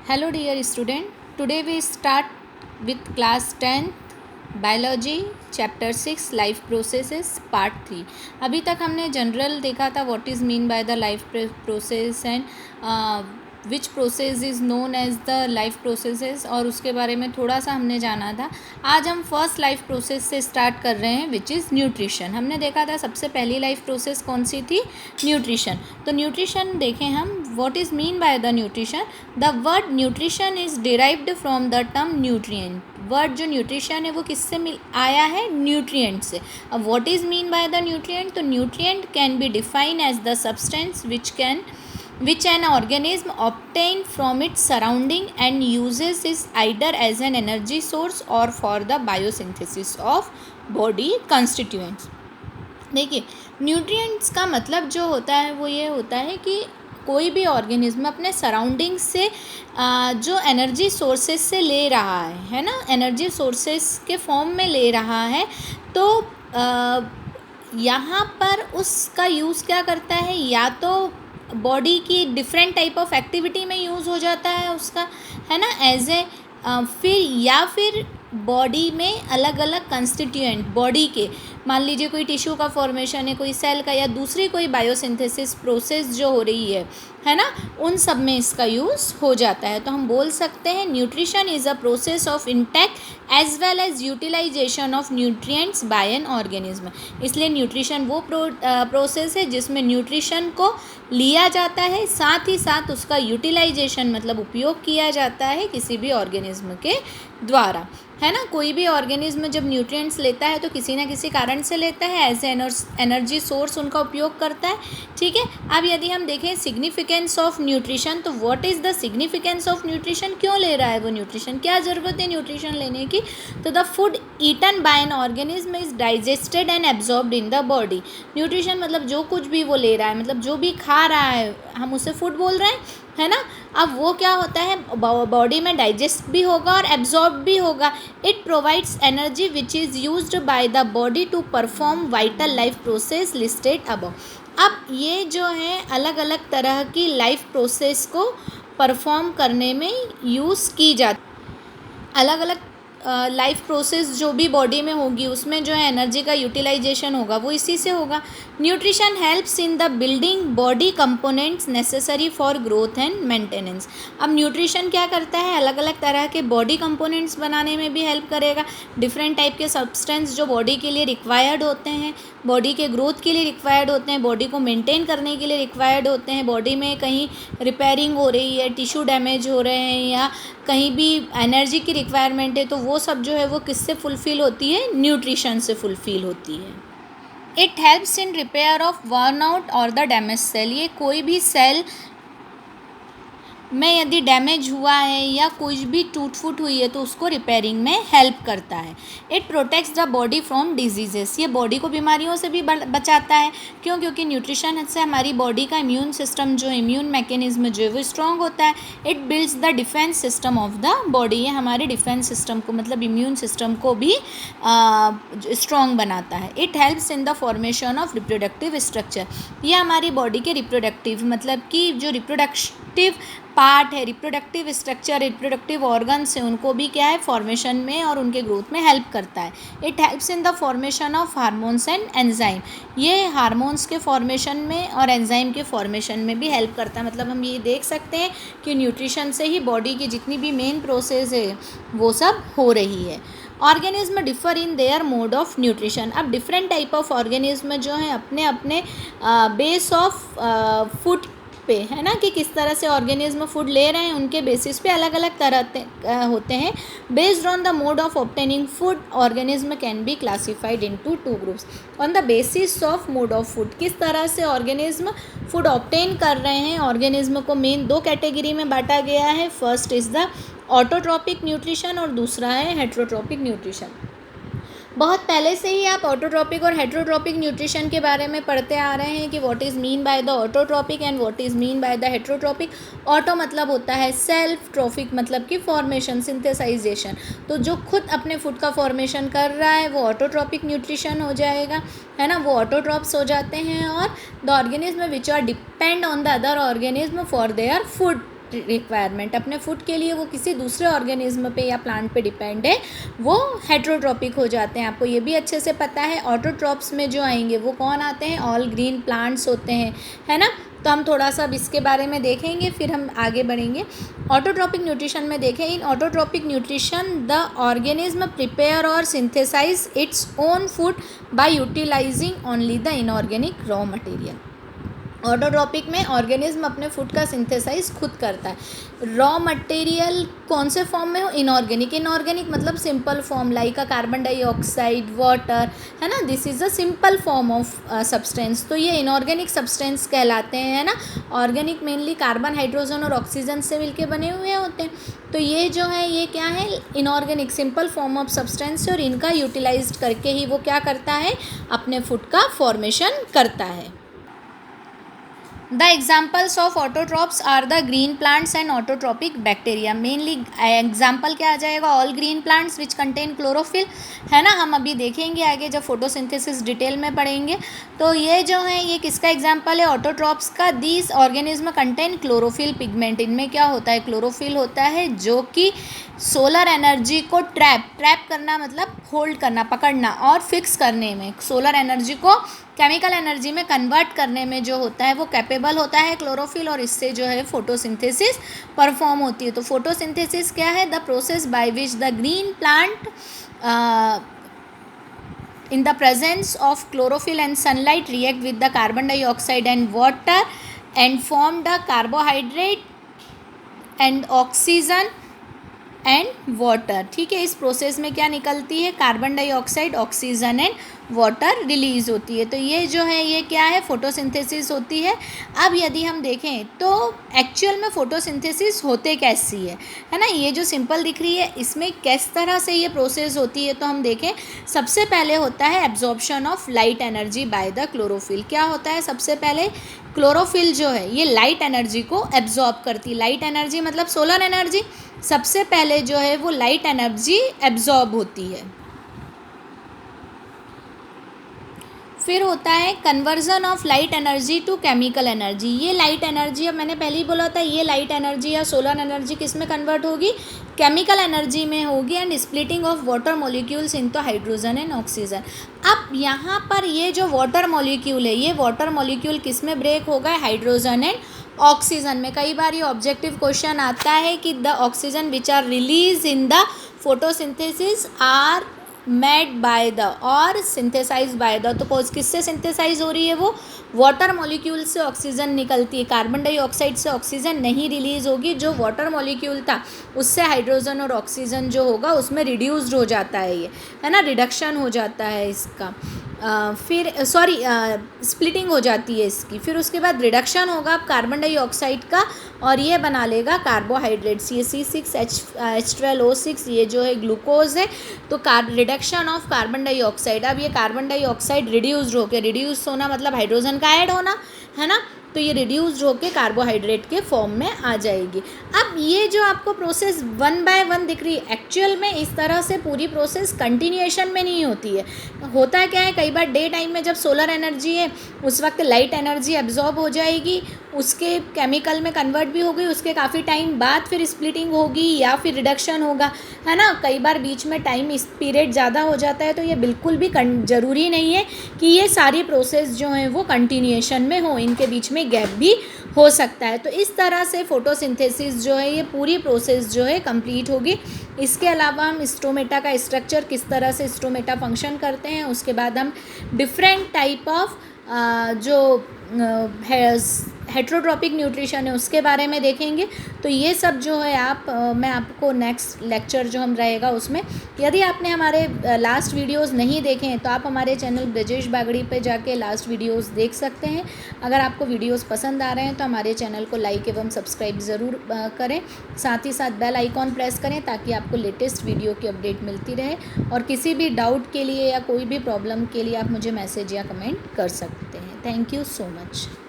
Hello dear student, today we start with class 10th biology chapter 6 life processes part 3। अभी तक हमने general देखा था what is mean by the life process and which process is known as the life processes, और उसके बारे में थोड़ा सा हमने जाना था। आज हम फर्स्ट लाइफ प्रोसेस से स्टार्ट कर रहे हैं विच इज़ न्यूट्रिशन। हमने देखा था सबसे पहली लाइफ प्रोसेस कौन सी थी, न्यूट्रिशन। तो न्यूट्रिशन देखें हम, what is mean by the nutrition. The word nutrition is derived from the term nutrient. Word जो न्यूट्रिशन है वो किससे आया है, न्यूट्रिएंट से। अब what is mean by the nutrient, तो nutrient can be define as the substance which an organism obtain from its surrounding and uses is either as an energy source or for the biosynthesis of body constituents। देखिए, nutrients का मतलब जो होता है वो ये होता है कि कोई भी ऑर्गेनिज्म अपने सराउंडिंग से जो एनर्जी सोर्सेज से ले रहा है ना, एनर्जी सोर्सेज के फॉर्म में ले रहा है, तो यहाँ पर उसका यूज़ क्या करता है, या तो बॉडी की डिफरेंट टाइप ऑफ एक्टिविटी में यूज़ हो जाता है उसका, है ना, एज ए फिर बॉडी में अलग अलग कंस्टिट्यूएंट बॉडी के, मान लीजिए कोई टिश्यू का फॉर्मेशन है, कोई सेल का, या दूसरी कोई बायोसिंथेसिस प्रोसेस जो हो रही है ना, उन सब में इसका यूज़ हो जाता है। तो हम बोल सकते हैं nutrition is a process of intake as well as utilisation of nutrients by an organism. इसलिए न्यूट्रिशन वो प्रोसेस है जिसमें न्यूट्रिशन को लिया जाता है, साथ ही साथ उसका यूटिलाइजेशन मतलब उपयोग किया जाता है किसी भी ऑर्गेनिज्म के द्वारा, है ना। कोई भी ऑर्गेनिज्म जब न्यूट्रिएंट्स लेता है तो किसी ना किसी कारण से लेता है, एज एनर्जी सोर्स उनका उपयोग करता है, ठीक है। अब यदि हम देखें सिग्निफिकेंस ऑफ न्यूट्रिशन, तो what is the significance of nutrition, क्यों ले रहा है वो न्यूट्रिशन, क्या ज़रूरत है न्यूट्रिशन लेने की। तो the food eaten by an organism is digested and absorbed in the body. Nutrition मतलब जो कुछ भी वो ले रहा है, मतलब जो भी खा रहा है, हम उसे फूड बोल रहे हैं, है ना। अब वो क्या होता है, बॉडी में डाइजेस्ट भी होगा और एब्जॉर्ब भी होगा। It provides energy which is used by the body to perform vital life process listed above. अब ये जो है अलग अलग तरह की लाइफ प्रोसेस को परफॉर्म करने में यूज़ की जाती, अलग अलग लाइफ प्रोसेस जो भी बॉडी में होगी उसमें जो है एनर्जी का यूटिलाइजेशन होगा वो इसी से होगा। Nutrition helps in the building body components necessary for growth and maintenance. अब न्यूट्रिशन क्या करता है, अलग अलग तरह के बॉडी कंपोनेंट्स बनाने में भी हेल्प करेगा। डिफरेंट टाइप के सब्सटेंस जो बॉडी के लिए रिक्वायर्ड होते हैं, बॉडी के ग्रोथ के लिए रिक्वायर्ड होते हैं, बॉडी को मेंटेन करने के लिए रिक्वायर्ड होते हैं, बॉडी में कहीं रिपेयरिंग हो रही है, टिश्यू डैमेज हो रहे हैं, या कहीं भी एनर्जी की रिक्वायरमेंट है, तो वो सब जो है वो किससे फुलफ़िल होती है, न्यूट्रिशन से फुलफ़िल होती है। It helps in repair of worn out और द डैमेज सेल। ये कोई भी सेल में यदि डैमेज हुआ है या कुछ भी टूट फूट हुई है तो उसको रिपेयरिंग में हेल्प करता है। It protects the body from diseases. ये बॉडी को बीमारियों से भी बचाता है, क्यों, क्योंकि न्यूट्रिशन से हमारी बॉडी का इम्यून सिस्टम जो इम्यून मैकेनिज्म जो है वो स्ट्रॉन्ग होता है। It builds the defence system of the body. ये हमारे डिफेंस सिस्टम को मतलब इम्यून सिस्टम को भी स्ट्रॉन्ग बनाता है। It helps in the formation of reproductive structure. ये हमारी बॉडी के रिप्रोडक्टिव मतलब कि जो रिप्रोडक्टिव पार्ट है, रिप्रोडक्टिव स्ट्रक्चर, रिप्रोडक्टिव ऑर्गन्स हैं, उनको भी क्या है, फॉर्मेशन में और उनके ग्रोथ में हेल्प करता है। It helps in the formation of hormones and enzyme. ये हार्मोन्स के फॉर्मेशन में और एंजाइम के फॉर्मेशन में भी हेल्प करता है। मतलब हम ये देख सकते हैं कि न्यूट्रिशन से ही बॉडी की जितनी भी मेन प्रोसेस है वो सब हो रही है। Organism differ in their mode of nutrition. अब डिफरेंट टाइप ऑफ ऑर्गेनिज्म जो है अपने अपने बेस ऑफ फूड पे, है ना, कि किस तरह से ऑर्गेनिज्म फूड ले रहे हैं, उनके बेसिस पे अलग अलग तरह होते हैं। Based on the mode of obtaining food organism can be classified into two groups. On the basis of mode of food, किस तरह से ऑर्गेनिज्म फूड ऑब्टेन कर रहे हैं, ऑर्गेनिज्म को मेन दो कैटेगरी में बांटा गया है। First is the autotrophic nutrition और दूसरा है हेट्रोट्रॉपिक न्यूट्रिशन। बहुत पहले से ही आप ऑटोट्रॉपिक और हेट्रोट्रॉपिक न्यूट्रिशन के बारे में पढ़ते आ रहे हैं कि what is mean by the autotrophic and what is mean by the heterotrophic. Auto मतलब होता है सेल्फ, ट्रॉपिक मतलब कि फॉर्मेशन, सिंथेसाइजेशन। तो जो खुद अपने फूड का फॉर्मेशन कर रहा है वो ऑटोट्रॉपिक न्यूट्रिशन हो जाएगा, है ना, वो ऑटोट्रॉप्स हो जाते हैं। और the organism which are depend on the other organism for their food requirement, अपने फूड के लिए वो किसी दूसरे ऑर्गेनिज्म पे या प्लांट पे डिपेंड है, वो हेट्रोट्रॉपिक हो जाते हैं। आपको ये भी अच्छे से पता है। ऑटोट्रॉप्स में जो आएंगे वो कौन आते हैं? ऑल ग्रीन प्लांट्स होते हैं, है ना। तो हम थोड़ा सा अब इसके बारे में देखेंगे, फिर हम आगे बढ़ेंगे। ऑटोट्रॉपिक न्यूट्रिशन में देखें, in autotrophic nutrition the organism prepare और synthesise its own food by utilising only the inorganic raw material. Autotrophic में ऑर्गेनिज्म अपने फूड का सिंथेसाइज खुद करता है। रॉ मटेरियल कौन से फॉर्म में हो? इनऑर्गेनिक। इनऑर्गेनिक मतलब simple form, like carbon dioxide, water, है ना। This is a simple form of substance. तो ये इनऑर्गेनिक सब्सटेंस कहलाते हैं, है ना। ऑर्गेनिक मेनली कार्बन, हाइड्रोजन और ऑक्सीजन से मिलके बने हुए होते हैं। तो ये जो है ये क्या है? Inorganic simple form of substance, और इनका यूटिलाइज करके ही वो क्या करता है? अपने फूड का फॉर्मेशन करता है। The examples of autotrophs are the green plants and autotrophic bacteria. Mainly example क्या आ जाएगा? All green plants which contain chlorophyll, है ना। हम अभी देखेंगे आगे जब फोटोसिंथेसिस डिटेल में पढ़ेंगे। तो ये जो है ये किसका एग्जाम्पल है? ऑटोट्रॉप्स का। These organism contain chlorophyll pigment. इनमें क्या होता है? क्लोरोफिल होता है, जो कि सोलर एनर्जी को ट्रैप करना, मतलब होल्ड करना, पकड़ना और फिक्स करने में, सोलर एनर्जी को केमिकल एनर्जी में कन्वर्ट करने में जो होता है वो कैपेबल होता है क्लोरोफिल, और इससे जो है फोटोसिंथेसिस परफॉर्म होती है। तो फोटोसिंथेसिस क्या है? The process by which the green plant in the presence of chlorophyll and sunlight react with the carbon dioxide and water and form the carbohydrate and oxygen and water. ठीक है, इस process में क्या निकलती है? Carbon dioxide, oxygen and water release होती है। तो ये जो है ये क्या है? फोटोसिंथेसिस होती है। अब यदि हम देखें तो एक्चुअल में फोटोसिंथेसिस होते कैसी है ना। ये जो सिंपल दिख रही है इसमें किस तरह से ये प्रोसेस होती है, तो हम देखें सबसे पहले होता है absorption of light energy by the chlorophyll. क्या होता है? सबसे पहले क्लोरोफिल जो है ये लाइट एनर्जी को एब्जॉर्ब करती है। लाइट एनर्जी मतलब सोलर एनर्जी। सबसे पहले जो है वो लाइट एनर्जी एब्जॉर्ब होती है। फिर होता है conversion of light energy to chemical energy. ये लाइट एनर्जी, अब मैंने पहले ही बोला था, ये लाइट एनर्जी या सोलर एनर्जी किस में कन्वर्ट होगी? केमिकल एनर्जी में होगी। And splitting of water molecules into hydrogen and oxygen. अब यहाँ पर ये जो वाटर मॉलिक्यूल है, ये वाटर मॉलिक्यूल किस में ब्रेक होगा? हाइड्रोजन एंड ऑक्सीजन में। कई बार ये ऑब्जेक्टिव क्वेश्चन आता है कि the oxygen which are release in the photosynthesis are made by the और सिंथेसाइज बाय द। तो किससे सिंथेसाइज हो रही है? वो वाटर मॉलिक्यूल से ऑक्सीजन निकलती है। कार्बन डाइऑक्साइड से ऑक्सीजन नहीं रिलीज होगी। जो वाटर मॉलिक्यूल था उससे हाइड्रोजन और ऑक्सीजन जो होगा उसमें रिड्यूस्ड हो जाता है, ये है ना, रिडक्शन हो जाता है इसका। फिर स्प्लिटिंग हो जाती है इसकी। फिर उसके बाद रिडक्शन होगा कार्बन डाइऑक्साइड का, और ये बना लेगा कार्बोहाइड्रेट्स। ये C6H12O6 ये जो है ग्लूकोज है। तो रिडक्शन ऑफ कार्बन डाइऑक्साइड। अब ये कार्बन डाइऑक्साइड रिड्यूस्ड होकर, रिड्यूस होना मतलब हाइड्रोजन का ऐड होना, है ना। तो ये रिड्यूस्ड होकर कार्बोहाइड्रेट के फॉर्म में आ जाएगी। अब ये जो आपको प्रोसेस 1 बाय 1 दिख रही है, एक्चुअल में इस तरह से पूरी प्रोसेस कंटिन्यूएशन में नहीं होती है। होता क्या है, कई बार डे टाइम में जब सोलर एनर्जी है उस वक्त लाइट एनर्जी एब्जॉर्ब हो जाएगी, उसके केमिकल में कन्वर्ट भी होगी, उसके काफ़ी टाइम बाद फिर स्प्लिटिंग होगी या फिर रिडक्शन होगा, है ना। कई बार बीच में टाइम इस पीरियड ज़्यादा हो जाता है। तो ये बिल्कुल भी ज़रूरी नहीं है कि ये सारी प्रोसेस जो हैं वो कंटिन्यूएशन में हो, इनके बीच में गैप भी हो सकता है। तो इस तरह से फोटोसिंथेसिस जो है ये पूरी प्रोसेस जो है कंप्लीट होगी। इसके अलावा हम स्टोमेटा का स्ट्रक्चर, किस तरह से स्टोमेटा फंक्शन करते हैं, उसके बाद हम डिफरेंट टाइप ऑफ जो हेट्रोट्रॉपिक न्यूट्रिशन है उसके बारे में देखेंगे। तो ये सब जो है मैं आपको नेक्स्ट लेक्चर जो हम रहेगा उसमें, यदि आपने हमारे लास्ट वीडियोस नहीं देखे हैं तो आप हमारे चैनल ब्रजेश बागड़ी पे जाके लास्ट वीडियोस देख सकते हैं। अगर आपको वीडियोस पसंद आ रहे हैं तो हमारे चैनल को लाइक एवं सब्सक्राइब ज़रूर करें। साथ ही साथ बेल आइकॉन प्रेस करें ताकि आपको लेटेस्ट वीडियो की अपडेट मिलती रहे। और किसी भी डाउट के लिए या कोई भी प्रॉब्लम के लिए आप मुझे मैसेज या कमेंट कर सकते हैं। Thank you so much.